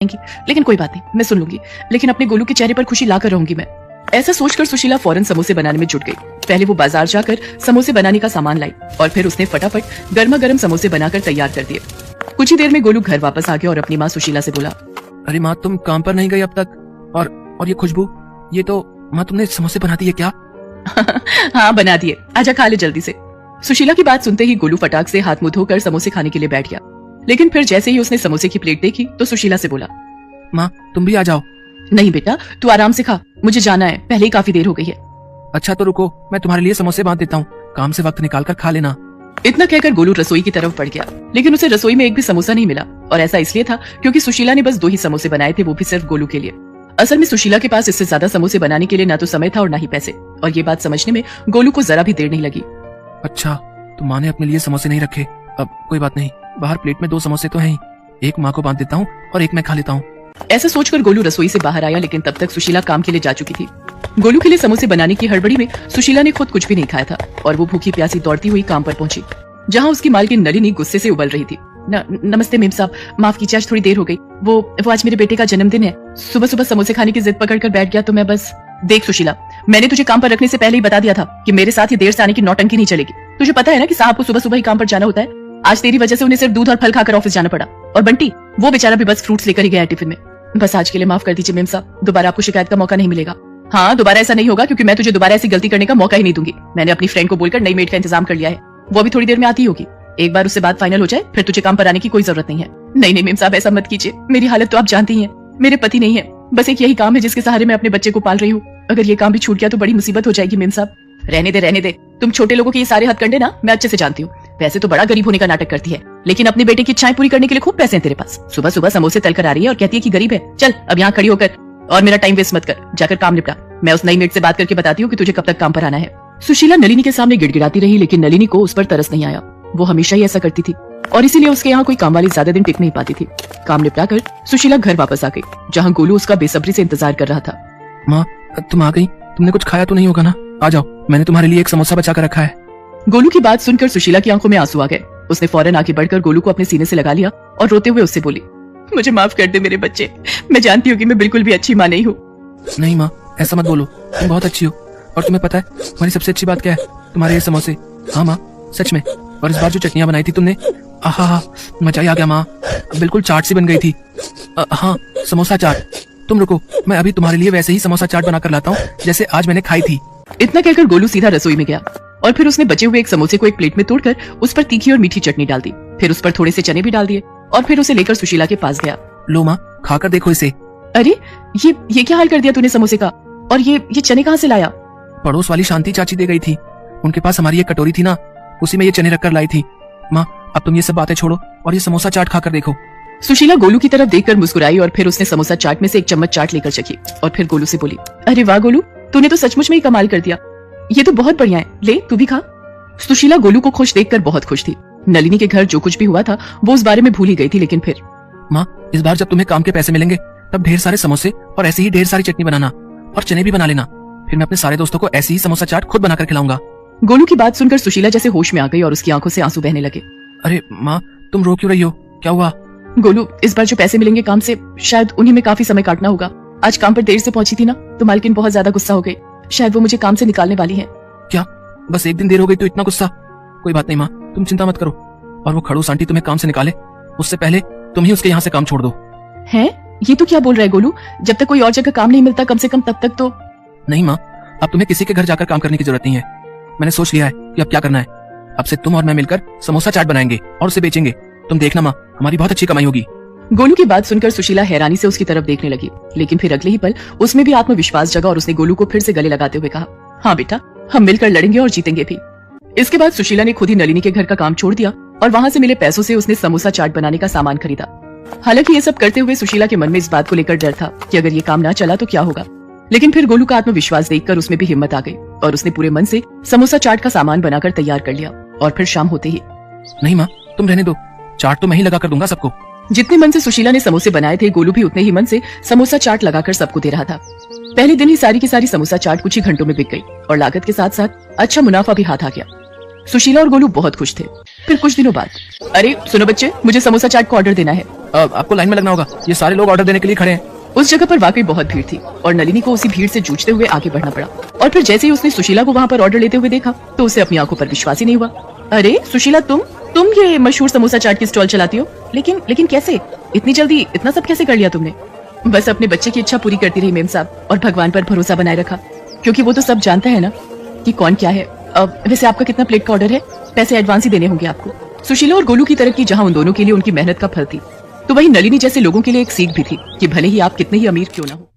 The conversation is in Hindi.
जाएंगी, लेकिन कोई बात नहीं, मैं सुन लूंगी। लेकिन अपने गोलू के चेहरे पर खुशी लाकर रहूंगी मैं। ऐसा सोचकर सुशीला फौरन समोसे बनाने में जुट गई। पहले वो बाजार जाकर समोसे बनाने का सामान लाई और फिर उसने फटाफट गर्मा गर्म समोसे बनाकर तैयार कर दिए। कुछ ही देर में गोलू घर वापस आ गया और अपनी माँ सुशीला से बोला, अरे माँ, तुम काम पर नहीं गई अब तक? और ये खुशबू, ये तो माँ तुमने समोसे बना दिए क्या? हाँ बना दिए, आजा खा ले जल्दी से। सुशीला की बात सुनते ही गोलू फटाक से हाथ मुंह धोकर समोसे खाने के लिए बैठ गया। लेकिन फिर जैसे ही उसने समोसे की प्लेट देखी तो सुशीला से बोला, माँ तुम भी आ जाओ। नहीं बेटा, तू आराम से खा, मुझे जाना है, पहले ही काफी देर हो गई है। अच्छा तो रुको, मैं तुम्हारे लिए समोसे बांध देता हूँ, काम से वक्त निकाल कर खा लेना। इतना कहकर गोलू रसोई की तरफ बढ़ गया, लेकिन उसे रसोई में एक भी समोसा नहीं मिला। और ऐसा इसलिए था क्योंकि सुशीला ने बस 2 ही समोसे बनाए थे, वो भी सिर्फ गोलू के लिए। असल में सुशीला के पास इससे ज्यादा समोसे बनाने के लिए ना तो समय था और ना ही पैसे। और ये बात समझने में गोलू को जरा भी देर नहीं लगी। अच्छा, तो माँ ने अपने लिए समोसे नहीं रखे। अब कोई बात नहीं, बाहर प्लेट में 2 समोसे तो हैं ही, एक माँ को बांध देता हूँ और एक मैं खा लेता हूँ। ऐसा सोचकर गोलू रसोई से बाहर आया, लेकिन तब तक सुशीला काम के लिए जा चुकी थी। गोलू के लिए समोसे बनाने की हड़बड़ी में सुशीला ने खुद कुछ भी नहीं खाया था और वो भूखी प्यासी दौड़ती हुई काम पर पहुंची, जहाँ उसकी मालकिन नलिनी गुस्से से उबल रही थी। नमस्ते मेम साहब, माफ कीजिए, आज थोड़ी देर हो गई। वो आज मेरे बेटे का जन्मदिन है। सुबह सुबह समोसे खाने की जिद पकड़कर बैठ गया तो मैं बस। देख सुशीला, मैंने तुझे काम पर रखने से पहले ही बता दिया था कि मेरे साथ ये देर से आने की नौटंकी नहीं चलेगी। तुझे पता है ना कि साहब को सुबह सुबह ही काम पर जाना होता है। आज तेरी वजह से उन्हें सिर्फ दूध और फल खाकर ऑफिस जाना पड़ा। और बंटी, वो बेचारा भी बस फ्रूट्स लेकर ही गया टिफिन में। बस आज के लिए माफ कर दीजिए मेम साहब, दोबारा आपको शिकायत का मौका नहीं मिलेगा। हाँ, दोबारा ऐसा नहीं होगा, क्योंकि मैं तुझे दोबारा ऐसी गलती करने का मौका ही नहीं दूंगी। मैंने अपनी फ्रेंड को बोलकर नई मेड का इंतजाम कर लिया है, वो भी थोड़ी देर में आती होगी। एक बार उससे बात फाइनल हो जाए फिर तुझे काम पर आने की कोई जरूरत नहीं है। नहीं मेम साहब, ऐसा मत कीजिए, मेरी हालत तो आप जानती ही हैं। मेरे पति नहीं है, बस एक यही काम है जिसके सहारे मैं अपने बच्चे को पाल रही हूँ। अगर ये काम भी छूट गया तो बड़ी मुसीबत हो जाएगी मेम साहब। रहने दे, तुम छोटे लोगों के ये सारे हथकंडे ना मैं अच्छे से जानती हूँ। वैसे तो बड़ा गरीब होने का नाटक करती है, लेकिन अपने बेटे की इच्छाएं पूरी करने के लिए खूब पैसे हैं तेरे पास। सुबह सुबह समोसे तलकर आ रही है और कहती है कि गरीब है। चल अब यहाँ खड़ी होकर और मेरा टाइम वेस्ट मत कर, जाकर काम निपटा। मैं उस नई मेड से बात करके बताती हूँ कि तुझे कब तक काम पर आना है। सुशीला नलिनी के सामने गिड़गिड़ाती रही, लेकिन नलिनी को उस पर तरस नहीं आया। वो हमेशा ही ऐसा करती थी और इसीलिए उसके यहाँ कोई काम वाली ज्यादा दिन टिक नहीं पाती थी। काम निपटा कर सुशीला घर वापस आ गई, जहाँ गोलू उसका बेसब्री से इंतजार कर रहा था। माँ तुम आ गई, तुमने कुछ खाया तो नहीं होगा ना? आ जाओ, मैंने तुम्हारे लिए एक समोसा बचा कर रखा है। गोलू की बात सुनकर सुशीला की आंखों में आंसू आ गए। उसने फौरन आगे बढ़कर गोलू को अपने सीने से लगा लिया और रोते हुए उससे बोली, मुझे माफ कर दे मेरे बच्चे, मैं जानती हूँ कि मैं बिल्कुल भी अच्छी माँ नहीं हूँ। नहीं माँ, ऐसा मत बोलो, तुम बहुत अच्छी हो। और तुम्हें पता है हमारी सबसे अच्छी बात क्या है? तुम्हारे ये समोसे। हाँ माँ, सच में। और इस बार जो चटनियाँ बनाई थी तुमने, आहा, मजा ही आ गया माँ, बिल्कुल चाट सी बन गई थी। हाँ, समोसा चाट। तुम रुको, मैं अभी तुम्हारे लिए वैसे ही समोसा चाट बनाकर लाता हूँ जैसे आज मैंने खाई थी। इतना कहकर गोलू सीधा रसोई में गया और फिर उसने बचे हुए एक समोसे को एक प्लेट में तोड़कर उस पर तीखी और मीठी चटनी डाल दी। फिर उस पर थोड़े से चने भी डाल दिए और फिर उसे लेकर सुशीला के पास गया। लो माँ, खाकर देखो इसे। अरे ये क्या हाल कर दिया तूने समोसे का? और ये चने कहाँ से लाया? पड़ोस वाली शांति चाची दे गई थी, उनके पास हमारी एक कटोरी थी ना, उसी में ये चने रखकर लाई थी। माँ अब तुम ये सब बातें छोड़ो और ये समोसा चाट खाकर देखो। सुशीला गोलू की तरफ देखकर मुस्कुराई और फिर उसने समोसा चाट में से एक चम्मच चाट लेकर चखी और फिर गोलू से बोली, अरे वाह गोलू, तूने तो सचमुच में ही कमाल कर दिया, ये तो बहुत बढ़िया है, ले तू भी खा। सुशीला गोलू को खुश देखकर बहुत खुश थी। नलिनी के घर जो कुछ भी हुआ था वो उस बारे में भूल ही गई थी। लेकिन फिर माँ, इस बार जब तुम्हें काम के पैसे मिलेंगे तब ढेर सारे समोसे और ऐसी ही ढेर सारी चटनी बनाना और चने भी बना लेना। फिर मैं अपने सारे दोस्तों को ऐसी ही समोसा चाट खुद बनाकर खिलाऊंगा। गोलू की बात सुनकर सुशीला जैसे होश में आ गई और उसकी आंखों से आंसू बहने लगे। अरे माँ, तुम रो क्यों रही हो? क्या हुआ? गोलू, इस बार जो पैसे मिलेंगे काम से, शायद उन्हीं में काफी समय काटना होगा। आज काम पर देर से पहुंची थी ना, तो मालकिन बहुत ज्यादा गुस्सा हो गई। शायद वो मुझे काम से निकालने वाली है। क्या बस एक दिन देर हो गई तो इतना गुस्सा? कोई बात नहीं माँ, तुम चिंता मत करो। और वो खड़ूस आंटी तुम्हें काम से निकाले उससे पहले तुम ही उसके यहाँ से काम छोड़ दो। है? ये तो क्या बोल रहा है गोलू? जब तक कोई और जगह काम नहीं मिलता कम से कम तब तक तो। नहीं माँ, अब तुम्हें किसी के घर जाकर काम करने की जरूरत नहीं है। मैंने सोच लिया है कि अब क्या करना है। अब से तुम और मैं मिलकर समोसा चाट बनाएंगे और उसे बेचेंगे। तुम देखना माँ, हमारी बहुत अच्छी कमाई होगी। गोलू की बात सुनकर सुशीला हैरानी से उसकी तरफ देखने लगी, लेकिन फिर अगले ही पल उसमें भी आत्मविश्वास जगा और उसने गोलू को फिर से गले लगाते हुए कहा, हाँ बेटा, हम मिलकर लड़ेंगे और जीतेंगे भी। इसके बाद सुशीला ने खुद ही नलिनी के घर का काम छोड़ दिया और वहाँ से मिले पैसों से उसने समोसा चाट बनाने का सामान खरीदा। हालांकि ये सब करते हुए सुशीला के मन में इस बात को लेकर डर था कि अगर ये काम ना चला तो क्या होगा। लेकिन फिर गोलू का आत्मविश्वास देखकर उसमें भी हिम्मत आ गई और उसने पूरे मन से समोसा चाट का सामान बनाकर तैयार कर लिया। और फिर शाम होते ही, नहीं माँ, तुम रहने दो, चाट तो मैं ही लगा कर दूंगा सबको। जितने मन से सुशीला ने समोसे बनाए थे, गोलू भी उतने ही मन से समोसा चाट लगाकर सबको दे रहा था। पहले दिन ही सारी की सारी समोसा चाट कुछ ही घंटों में बिक गई और लागत के साथ साथ अच्छा मुनाफा भी हाथ आ गया। सुशीला और गोलू बहुत खुश थे। फिर कुछ दिनों बाद, अरे सुनो बच्चे, मुझे समोसा चाट का ऑर्डर देना है। आपको लाइन में लगना होगा, ये सारे लोग ऑर्डर देने के लिए खड़े हैं। उस जगह पर वाकई बहुत भीड़ थी और नलिनी को उसी भीड़ से जूझते हुए आगे बढ़ना पड़ा। और फिर जैसे ही उसने सुशीला को वहाँ पर ऑर्डर लेते हुए देखा तो उसे अपनी आंखों पर विश्वास ही नहीं हुआ। अरे सुशीला, तुम ये मशहूर समोसा चाट की स्टॉल चलाती हो, लेकिन कैसे, इतनी जल्दी इतना सब कैसे कर लिया तुमने? बस अपने बच्चे की इच्छा पूरी करती रही मेम साहब, और भगवान पर भरोसा बनाए रखा, क्योंकि वो तो सब जानता है ना कि कौन क्या है। वैसे आपका कितना प्लेट का ऑर्डर है? पैसे एडवांस ही देने होंगे आपको। सुशीला और गोलू की तरक्की जहाँ उन दोनों के लिए उनकी मेहनत का फल थी, तो वही नलिनी जैसे लोगों के लिए एक सीख भी थी कि भले ही आप कितने ही अमीर क्यों ना हो।